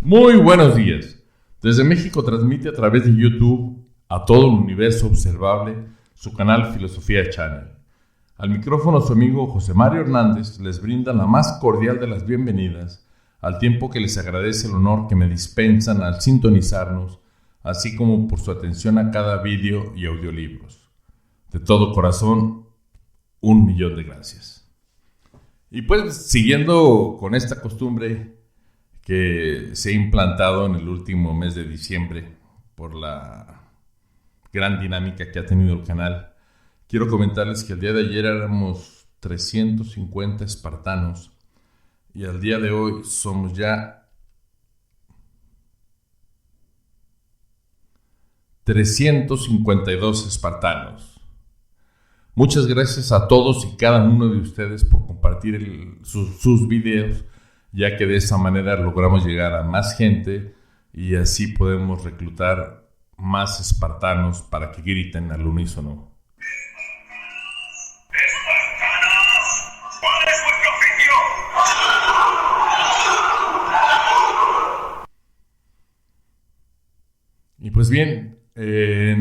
Muy buenos días. Desde México transmite a través de YouTube a todo el universo observable su canal Filosofía Channel. Al micrófono su amigo José Mario Hernández les brinda la más cordial de las bienvenidas, al tiempo que les agradece el honor que me dispensan al sintonizarnos, así como por su atención a cada vídeo y audiolibros. De todo corazón, 1,000,000 de gracias. Y pues siguiendo con esta costumbre que se ha implantado en el último mes de diciembre por la gran dinámica que ha tenido el canal, quiero comentarles que el día de ayer éramos 350 espartanos y al día de hoy somos ya 352 espartanos. Muchas gracias a todos y cada uno de ustedes por compartir sus videos, ya que de esa manera logramos llegar a más gente y así podemos reclutar más espartanos para que griten al unísono. ¡Espartanos! ¿Cuál es vuestro oficio? Y pues bien,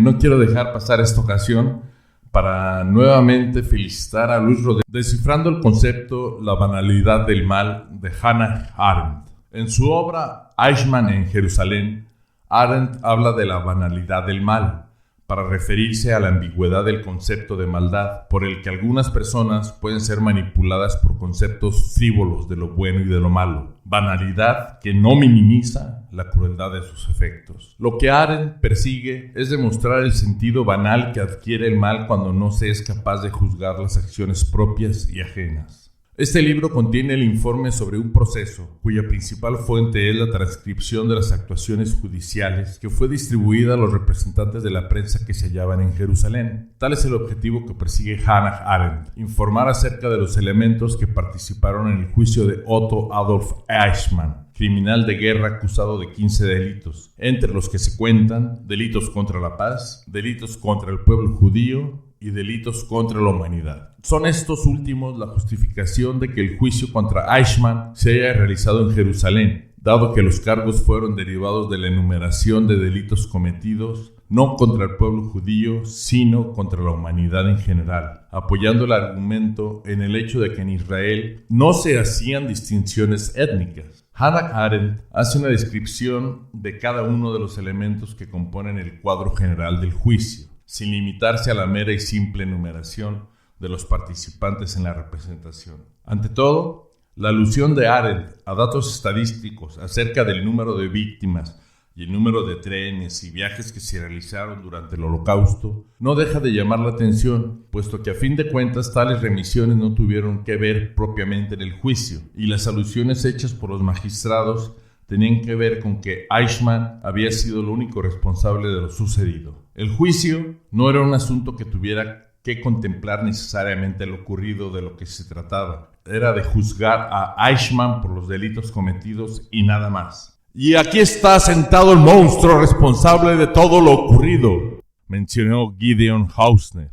no quiero dejar pasar esta ocasión para nuevamente felicitar a Luis Rodríguez, descifrando el concepto La banalidad del mal de Hannah Arendt. En su obra Eichmann en Jerusalén, Arendt habla de la banalidad del mal, para referirse a la ambigüedad del concepto de maldad, por el que algunas personas pueden ser manipuladas por conceptos frívolos de lo bueno y de lo malo. Banalidad que no minimiza la crueldad de sus efectos. Lo que Arendt persigue es demostrar el sentido banal que adquiere el mal cuando no se es capaz de juzgar las acciones propias y ajenas. Este libro contiene el informe sobre un proceso, cuya principal fuente es la transcripción de las actuaciones judiciales que fue distribuida a los representantes de la prensa que se hallaban en Jerusalén. Tal es el objetivo que persigue Hannah Arendt: informar acerca de los elementos que participaron en el juicio de Otto Adolf Eichmann, criminal de guerra acusado de 15 delitos, entre los que se cuentan delitos contra la paz, delitos contra el pueblo judío y delitos contra la humanidad. Son estos últimos la justificación de que el juicio contra Eichmann se haya realizado en Jerusalén, dado que los cargos fueron derivados de la enumeración de delitos cometidos no contra el pueblo judío, sino contra la humanidad en general, apoyando el argumento en el hecho de que en Israel no se hacían distinciones étnicas. Hannah Arendt hace una descripción de cada uno de los elementos que componen el cuadro general del juicio, sin limitarse a la mera y simple enumeración de los participantes en la representación. Ante todo, la alusión de Arendt a datos estadísticos acerca del número de víctimas y el número de trenes y viajes que se realizaron durante el Holocausto no deja de llamar la atención, puesto que a fin de cuentas tales remisiones no tuvieron que ver propiamente en el juicio, y las alusiones hechas por los magistrados tenían que ver con que Eichmann había sido el único responsable de lo sucedido. El juicio no era un asunto que tuviera que contemplar necesariamente lo ocurrido de lo que se trataba. Era de juzgar a Eichmann por los delitos cometidos y nada más. Y aquí está sentado el monstruo responsable de todo lo ocurrido, mencionó Gideon Hausner,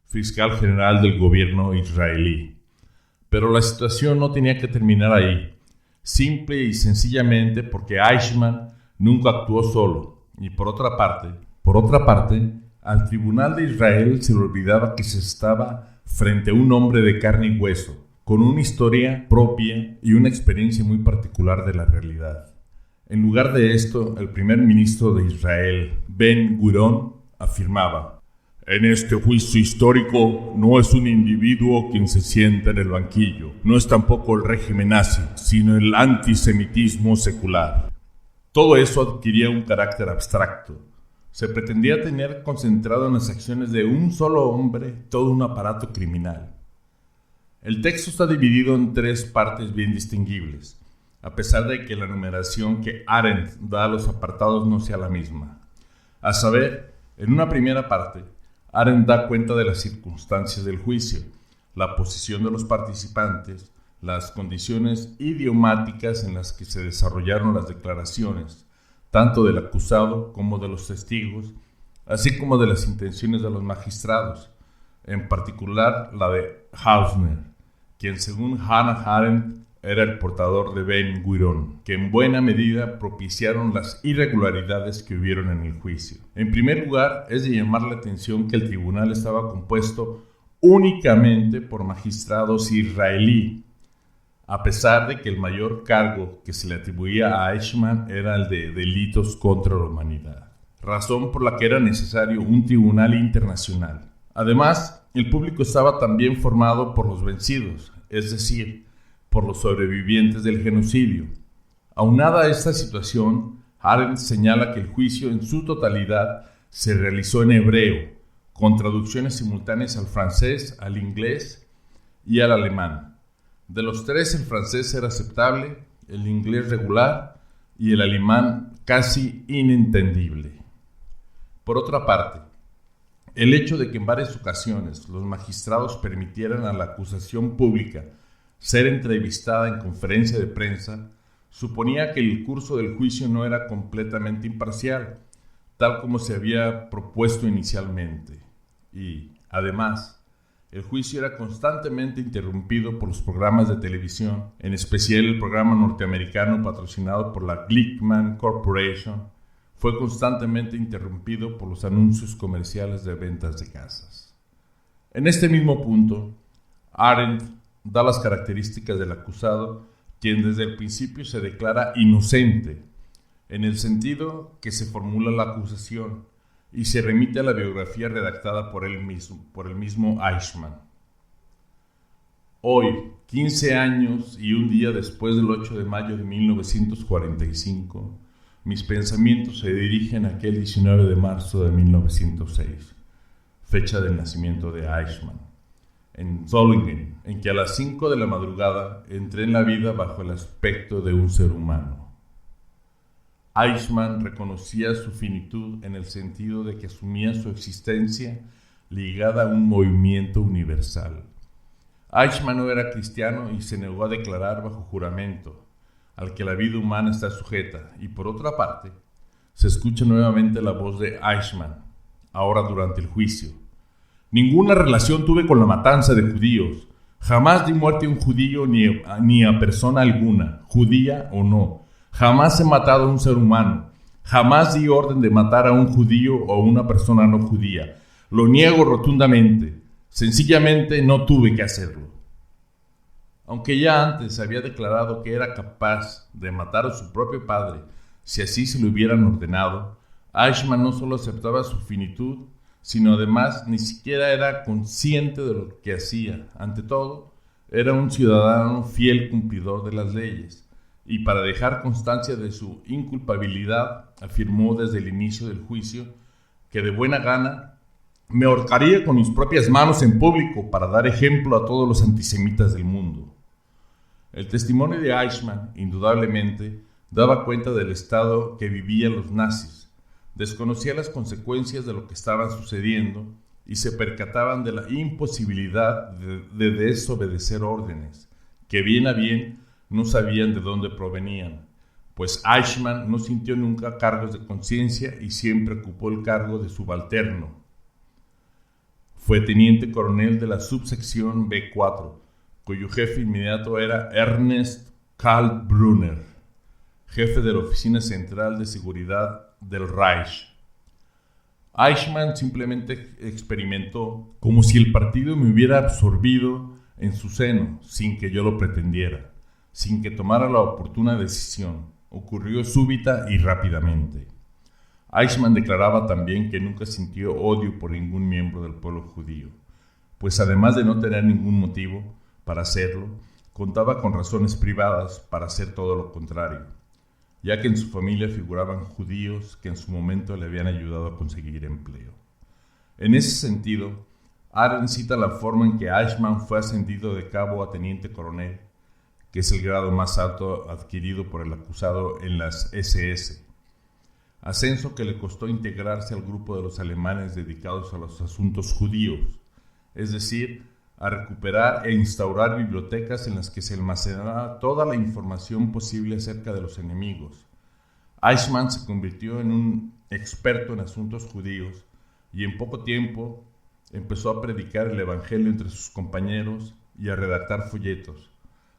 fiscal general del gobierno israelí. Pero la situación no tenía que terminar ahí, simple y sencillamente porque Eichmann nunca actuó solo. Y por otra parte, al tribunal de Israel se le olvidaba que se estaba frente a un hombre de carne y hueso, con una historia propia y una experiencia muy particular de la realidad. En lugar de esto, el primer ministro de Israel, Ben-Gurion, afirmaba: en este juicio histórico no es un individuo quien se sienta en el banquillo, no es tampoco el régimen nazi, sino el antisemitismo secular. Todo eso adquiría un carácter abstracto. Se pretendía tener concentrado en las acciones de un solo hombre todo un aparato criminal. El texto está dividido en 3 partes bien distinguibles, a pesar de que la numeración que Arendt da a los apartados no sea la misma. A saber, en una primera parte, Arendt da cuenta de las circunstancias del juicio, la posición de los participantes, las condiciones idiomáticas en las que se desarrollaron las declaraciones, tanto del acusado como de los testigos, así como de las intenciones de los magistrados, en particular la de Hausner, quien según Hannah Arendt era el portador de Ben Gurión, que en buena medida propiciaron las irregularidades que hubieron en el juicio. En primer lugar, es de llamar la atención que el tribunal estaba compuesto únicamente por magistrados israelíes, a pesar de que el mayor cargo que se le atribuía a Eichmann era el de delitos contra la humanidad, razón por la que era necesario un tribunal internacional. Además, el público estaba también formado por los vencidos, es decir, por los sobrevivientes del genocidio. Aunada a esta situación, Arendt señala que el juicio en su totalidad se realizó en hebreo, con traducciones simultáneas al francés, al inglés y al alemán. De los tres, el francés era aceptable, el inglés regular y el alemán casi inentendible. Por otra parte, el hecho de que en varias ocasiones los magistrados permitieran a la acusación pública ser entrevistada en conferencia de prensa suponía que el curso del juicio no era completamente imparcial, tal como se había propuesto inicialmente. Y, además, el juicio era constantemente interrumpido por los programas de televisión, en especial el programa norteamericano patrocinado por la Glickman Corporation, fue constantemente interrumpido por los anuncios comerciales de ventas de casas. En este mismo punto, Arendt da las características del acusado, quien desde el principio se declara inocente, en el sentido que se formula la acusación y se remite a la biografía redactada por el mismo Eichmann. Hoy, 15 años y un día después del 8 de mayo de 1945, mis pensamientos se dirigen a aquel 19 de marzo de 1906, fecha del nacimiento de Eichmann, en Solingen, en que a las 5 de la madrugada entré en la vida bajo el aspecto de un ser humano. Eichmann reconocía su finitud en el sentido de que asumía su existencia ligada a un movimiento universal. Eichmann no era cristiano y se negó a declarar bajo juramento, al que la vida humana está sujeta, y por otra parte, se escucha nuevamente la voz de Eichmann, ahora durante el juicio. Ninguna relación tuve con la matanza de judíos. Jamás di muerte a un judío ni a persona alguna, judía o no. Jamás he matado a un ser humano. Jamás di orden de matar a un judío o a una persona no judía. Lo niego rotundamente. Sencillamente no tuve que hacerlo. Aunque ya antes había declarado que era capaz de matar a su propio padre si así se lo hubieran ordenado, Eichmann no solo aceptaba su finitud, sino además ni siquiera era consciente de lo que hacía. Ante todo, era un ciudadano fiel cumplidor de las leyes, y para dejar constancia de su inculpabilidad, afirmó desde el inicio del juicio que de buena gana me ahorcaría con mis propias manos en público para dar ejemplo a todos los antisemitas del mundo. El testimonio de Eichmann, indudablemente, daba cuenta del estado que vivían los nazis. Desconocía las consecuencias de lo que estaba sucediendo y se percataban de la imposibilidad de desobedecer órdenes, que bien a bien no sabían de dónde provenían, pues Eichmann no sintió nunca cargos de conciencia y siempre ocupó el cargo de subalterno. Fue teniente coronel de la subsección B4, cuyo jefe inmediato era Ernst Kaltenbrunner, jefe de la Oficina Central de Seguridad del Reich. Eichmann simplemente experimentó como si el partido me hubiera absorbido en su seno, sin que yo lo pretendiera, sin que tomara la oportuna decisión. Ocurrió súbita y rápidamente. Eichmann declaraba también que nunca sintió odio por ningún miembro del pueblo judío, pues además de no tener ningún motivo para hacerlo, contaba con razones privadas para hacer todo lo contrario, ya que en su familia figuraban judíos que en su momento le habían ayudado a conseguir empleo. En ese sentido, Arendt cita la forma en que Eichmann fue ascendido de cabo a teniente coronel, que es el grado más alto adquirido por el acusado en las SS, ascenso que le costó integrarse al grupo de los alemanes dedicados a los asuntos judíos, es decir, a recuperar e instaurar bibliotecas en las que se almacenaba toda la información posible acerca de los enemigos. Eichmann se convirtió en un experto en asuntos judíos y en poco tiempo empezó a predicar el evangelio entre sus compañeros y a redactar folletos.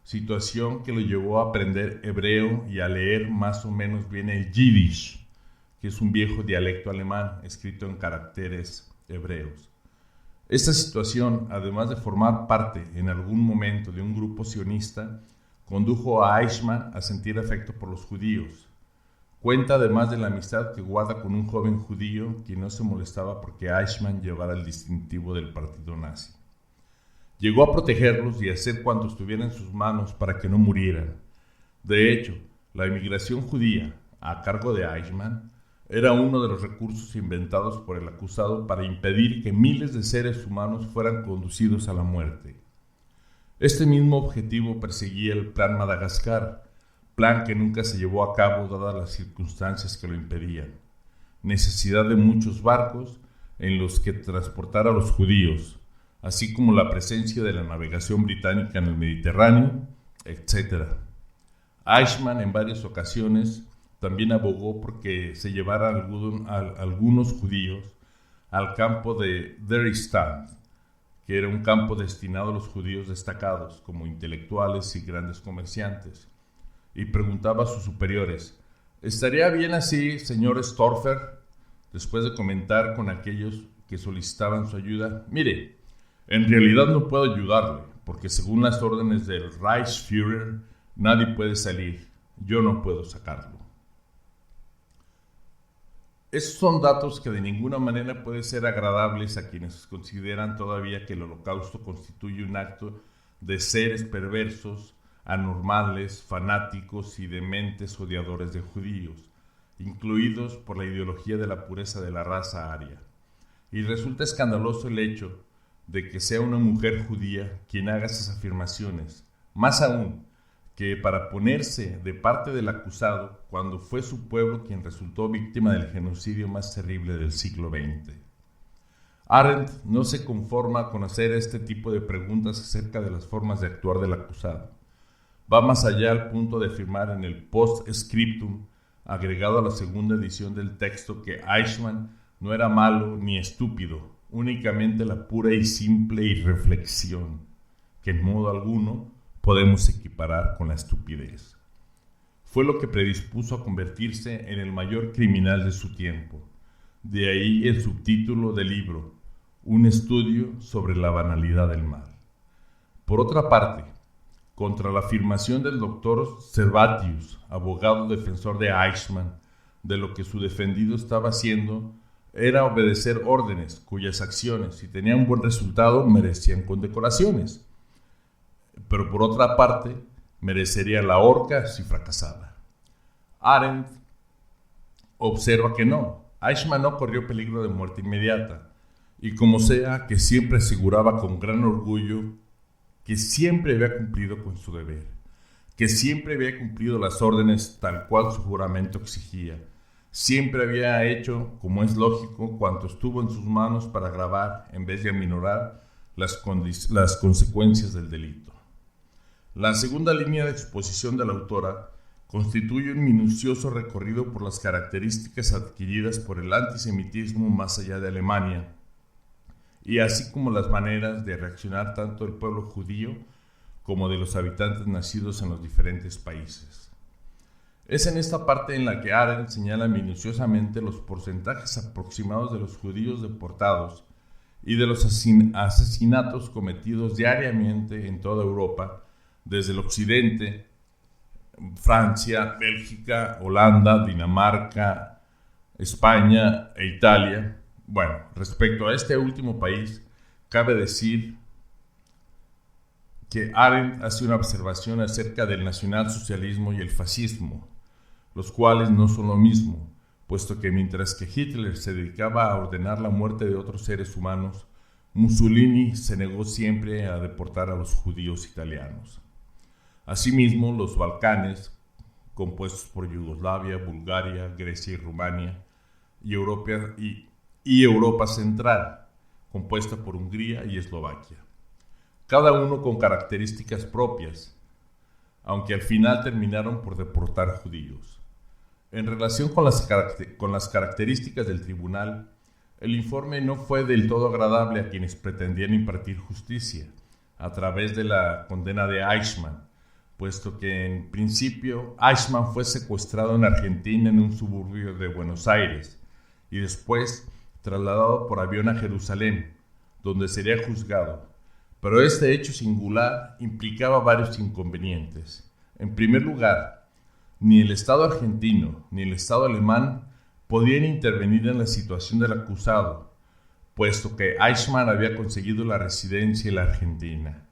situación que lo llevó a aprender hebreo y a leer más o menos bien el Yiddish, que es un viejo dialecto alemán escrito en caracteres hebreos. Esta situación, además de formar parte en algún momento de un grupo sionista, condujo a Eichmann a sentir afecto por los judíos. Cuenta además de la amistad que guarda con un joven judío quien no se molestaba porque Eichmann llevara el distintivo del partido nazi. Llegó a protegerlos y a hacer cuanto estuviera en sus manos para que no murieran. De hecho, la inmigración judía, a cargo de Eichmann, era uno de los recursos inventados por el acusado para impedir que miles de seres humanos fueran conducidos a la muerte. Este mismo objetivo perseguía el Plan Madagascar, plan que nunca se llevó a cabo dadas las circunstancias que lo impedían. Necesidad de muchos barcos en los que transportar a los judíos, así como la presencia de la navegación británica en el Mediterráneo, etc. Eichmann en varias ocasiones también abogó porque se llevara algunos judíos al campo de Dresden, que era un campo destinado a los judíos destacados como intelectuales y grandes comerciantes, y preguntaba a sus superiores: ¿estaría bien así, señor Storfer? Después de comentar con aquellos que solicitaban su ayuda: mire, en realidad no puedo ayudarle, porque según las órdenes del Reichsführer, nadie puede salir. Yo no puedo sacarlo. Esos son datos que de ninguna manera pueden ser agradables a quienes consideran todavía que el Holocausto constituye un acto de seres perversos, anormales, fanáticos y dementes odiadores de judíos, incluidos por la ideología de la pureza de la raza aria. Y resulta escandaloso el hecho de que sea una mujer judía quien haga esas afirmaciones, más aún que para ponerse de parte del acusado cuando fue su pueblo quien resultó víctima del genocidio más terrible del siglo XX. Arendt no se conforma con hacer este tipo de preguntas acerca de las formas de actuar del acusado. Va más allá al punto de afirmar en el post-scriptum, agregado a la segunda edición del texto, que Eichmann no era malo ni estúpido, únicamente la pura y simple irreflexión, que en modo alguno podemos equiparar con la estupidez. Fue lo que predispuso a convertirse en el mayor criminal de su tiempo. De ahí el subtítulo del libro, Un estudio sobre la banalidad del mal. Por otra parte, contra la afirmación del doctor Servatius, abogado defensor de Eichmann, de lo que su defendido estaba haciendo era obedecer órdenes cuyas acciones, si tenían un buen resultado, merecían condecoraciones, pero por otra parte, merecería la horca si fracasaba. Arendt observa que no, Eichmann no corrió peligro de muerte inmediata, y como sea, que siempre aseguraba con gran orgullo que siempre había cumplido con su deber, que siempre había cumplido las órdenes tal cual su juramento exigía, siempre había hecho, como es lógico, cuanto estuvo en sus manos para agravar, en vez de aminorar, las consecuencias del delito. La segunda línea de exposición de la autora constituye un minucioso recorrido por las características adquiridas por el antisemitismo más allá de Alemania, y así como las maneras de reaccionar tanto del pueblo judío como de los habitantes nacidos en los diferentes países. Es en esta parte en la que Arendt señala minuciosamente los porcentajes aproximados de los judíos deportados y de los asesinatos cometidos diariamente en toda Europa, desde el occidente, Francia, Bélgica, Holanda, Dinamarca, España e Italia. Bueno, respecto a este último país, cabe decir que Arendt hace una observación acerca del nacionalsocialismo y el fascismo, los cuales no son lo mismo, puesto que mientras que Hitler se dedicaba a ordenar la muerte de otros seres humanos, Mussolini se negó siempre a deportar a los judíos italianos. Asimismo, los Balcanes, compuestos por Yugoslavia, Bulgaria, Grecia y Rumania, y Europa Central, compuesta por Hungría y Eslovaquia, cada uno con características propias, aunque al final terminaron por deportar judíos. En relación con las características del tribunal, el informe no fue del todo agradable a quienes pretendían impartir justicia a través de la condena de Eichmann, puesto que en principio Eichmann fue secuestrado en Argentina en un suburbio de Buenos Aires y después trasladado por avión a Jerusalén, donde sería juzgado. Pero este hecho singular implicaba varios inconvenientes. En primer lugar, ni el Estado argentino ni el Estado alemán podían intervenir en la situación del acusado, puesto que Eichmann había conseguido la residencia en la Argentina,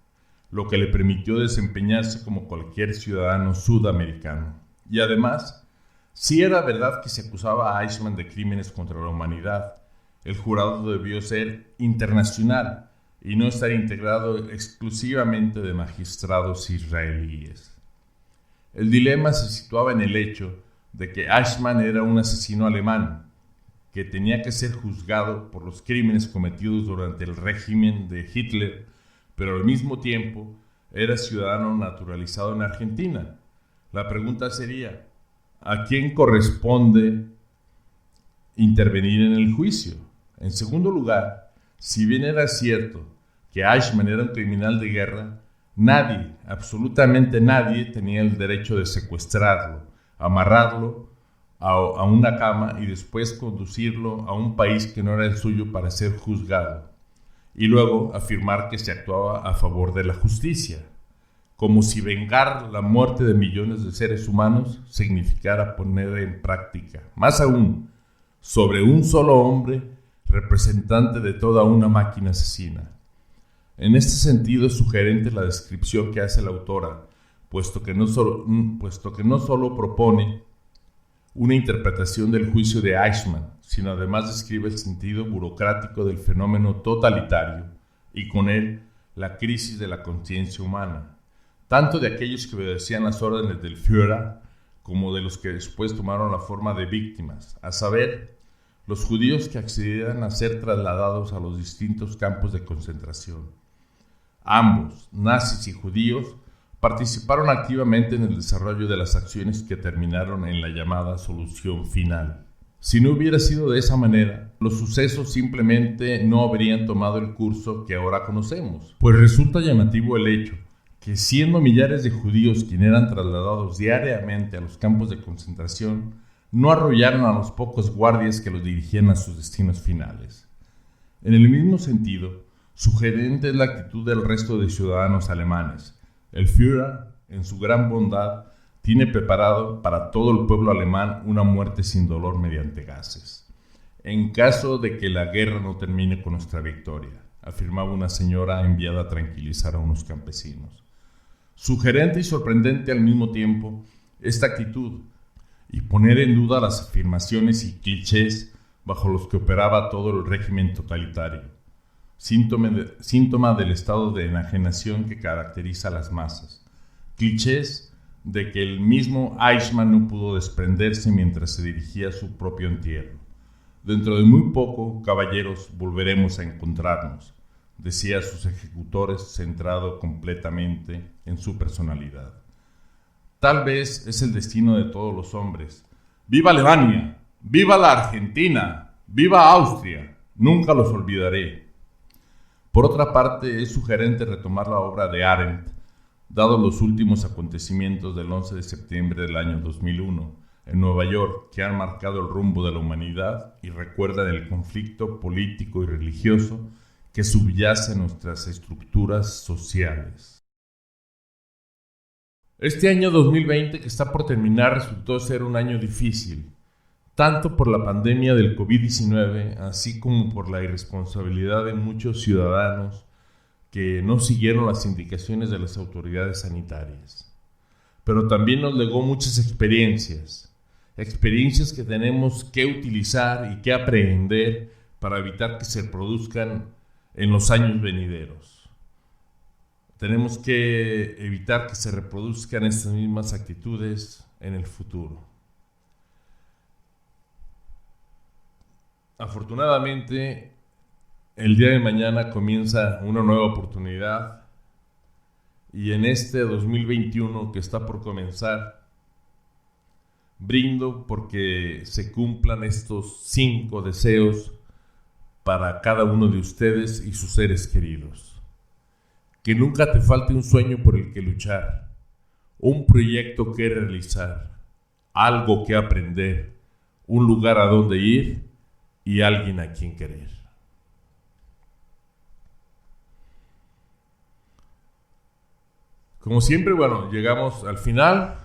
lo que le permitió desempeñarse como cualquier ciudadano sudamericano. Y además, si era verdad que se acusaba a Eichmann de crímenes contra la humanidad, el jurado debió ser internacional y no estar integrado exclusivamente de magistrados israelíes. El dilema se situaba en el hecho de que Eichmann era un asesino alemán que tenía que ser juzgado por los crímenes cometidos durante el régimen de Hitler, pero al mismo tiempo era ciudadano naturalizado en Argentina. La pregunta sería, ¿a quién corresponde intervenir en el juicio? En segundo lugar, si bien era cierto que Eichmann era un criminal de guerra, nadie, absolutamente nadie, tenía el derecho de secuestrarlo, amarrarlo a una cama y después conducirlo a un país que no era el suyo para ser juzgado, y luego afirmar que se actuaba a favor de la justicia, como si vengar la muerte de millones de seres humanos significara poner en práctica, más aún, sobre un solo hombre, representante de toda una máquina asesina. En este sentido es sugerente la descripción que hace la autora, puesto que no solo propone una interpretación del juicio de Eichmann, sino además describe el sentido burocrático del fenómeno totalitario y con él la crisis de la conciencia humana, tanto de aquellos que obedecían las órdenes del Führer como de los que después tomaron la forma de víctimas, a saber, los judíos que accedían a ser trasladados a los distintos campos de concentración. Ambos, nazis y judíos, participaron activamente en el desarrollo de las acciones que terminaron en la llamada solución final. Si no hubiera sido de esa manera, los sucesos simplemente no habrían tomado el curso que ahora conocemos, pues resulta llamativo el hecho que siendo millares de judíos quienes eran trasladados diariamente a los campos de concentración, no arrollaron a los pocos guardias que los dirigían a sus destinos finales. En el mismo sentido, sugerente es la actitud del resto de ciudadanos alemanes. El Führer, en su gran bondad, tiene preparado para todo el pueblo alemán una muerte sin dolor mediante gases, en caso de que la guerra no termine con nuestra victoria, afirmaba una señora enviada a tranquilizar a unos campesinos. Sugerente y sorprendente al mismo tiempo esta actitud, y poner en duda las afirmaciones y clichés bajo los que operaba todo el régimen totalitario, síntoma del estado de enajenación que caracteriza a las masas, clichés de que el mismo Eichmann no pudo desprenderse mientras se dirigía a su propio entierro. Dentro de muy poco, caballeros, volveremos a encontrarnos, decía a sus ejecutores centrado completamente en su personalidad. Tal vez es el destino de todos los hombres. ¡Viva Alemania! ¡Viva la Argentina! ¡Viva Austria! Nunca los olvidaré. Por otra parte, es sugerente retomar la obra de Arendt, dados los últimos acontecimientos del 11 de septiembre del año 2001 en Nueva York, que han marcado el rumbo de la humanidad y recuerdan el conflicto político y religioso que subyace en nuestras estructuras sociales. Este año 2020 que está por terminar resultó ser un año difícil, tanto por la pandemia del COVID-19, así como por la irresponsabilidad de muchos ciudadanos que no siguieron las indicaciones de las autoridades sanitarias. Pero también nos legó muchas experiencias que tenemos que utilizar y que aprender para evitar que se produzcan en los años venideros. Tenemos que evitar que se reproduzcan estas mismas actitudes en el futuro. Afortunadamente, el día de mañana comienza una nueva oportunidad y en este 2021 que está por comenzar, brindo porque se cumplan estos 5 deseos para cada uno de ustedes y sus seres queridos. Que nunca te falte un sueño por el que luchar, un proyecto que realizar, algo que aprender, un lugar a donde ir y alguien a quien querer. Como siempre, bueno, llegamos al final.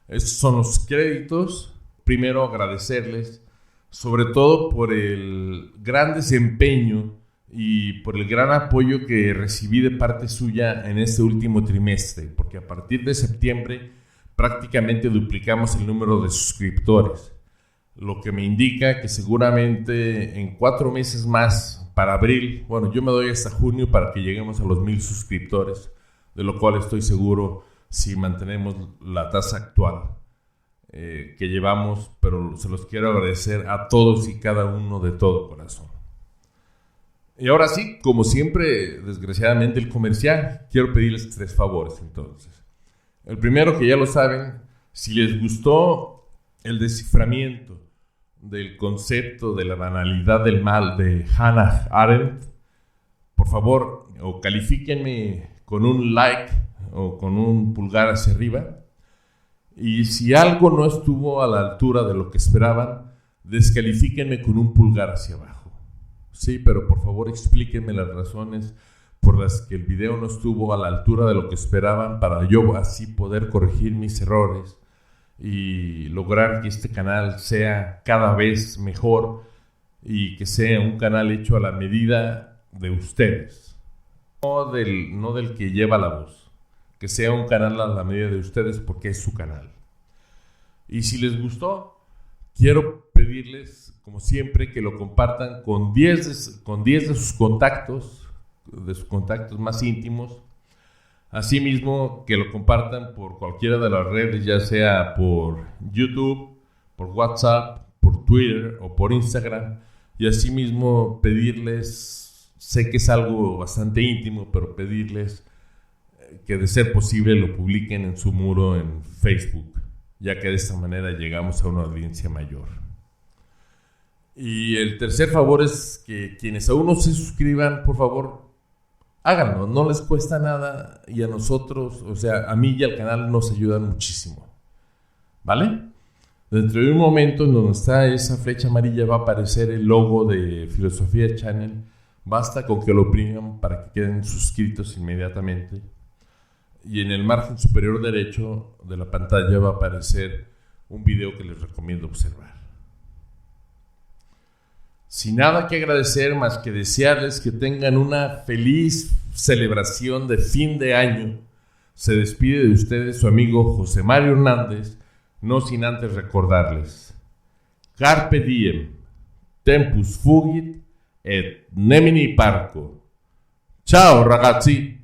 Estos son los créditos. Primero agradecerles, sobre todo por el gran desempeño y por el gran apoyo que recibí de parte suya en este último trimestre, porque a partir de septiembre prácticamente duplicamos el número de suscriptores, lo que me indica que seguramente en 4 meses más, para abril, bueno, yo me doy hasta junio para que lleguemos a los 1,000 suscriptores, de lo cual estoy seguro si mantenemos la tasa actual que llevamos, pero se los quiero agradecer a todos y cada uno de todo corazón. Y ahora sí, como siempre, desgraciadamente el comercial, quiero pedirles 3 favores entonces. El primero, que ya lo saben, si les gustó el desciframiento del concepto de la banalidad del mal de Hannah Arendt, por favor, o califíquenme con un like o con un pulgar hacia arriba. Y si algo no estuvo a la altura de lo que esperaban, descalifíquenme con un pulgar hacia abajo. Sí, pero por favor explíquenme las razones por las que el video no estuvo a la altura de lo que esperaban, para yo así poder corregir mis errores y lograr que este canal sea cada vez mejor y que sea un canal hecho a la medida de ustedes, no del que lleva la voz. Que sea un canal a la medida de ustedes porque es su canal. Y si les gustó, quiero pedirles, como siempre, que lo compartan con 10 de sus contactos más íntimos. Asimismo, que lo compartan por cualquiera de las redes, ya sea por YouTube, por WhatsApp, por Twitter o por Instagram. Y asimismo pedirles, sé que es algo bastante íntimo, pero pedirles que de ser posible lo publiquen en su muro en Facebook, ya que de esta manera llegamos a una audiencia mayor. Y el tercer favor es que quienes aún no se suscriban, por favor, háganlo, no les cuesta nada, y a nosotros, o sea, a mí y al canal nos ayudan muchísimo, ¿vale? Dentro de un momento en donde está esa flecha amarilla va a aparecer el logo de Filosofía Channel. Basta con que lo opriman para que queden suscritos inmediatamente. Y en el margen superior derecho de la pantalla va a aparecer un video que les recomiendo observar. Sin nada que agradecer más que desearles que tengan una feliz celebración de fin de año, se despide de ustedes su amigo José Mario Hernández, no sin antes recordarles: Carpe diem, tempus fugit et nemini parco. Ciao ragazzi!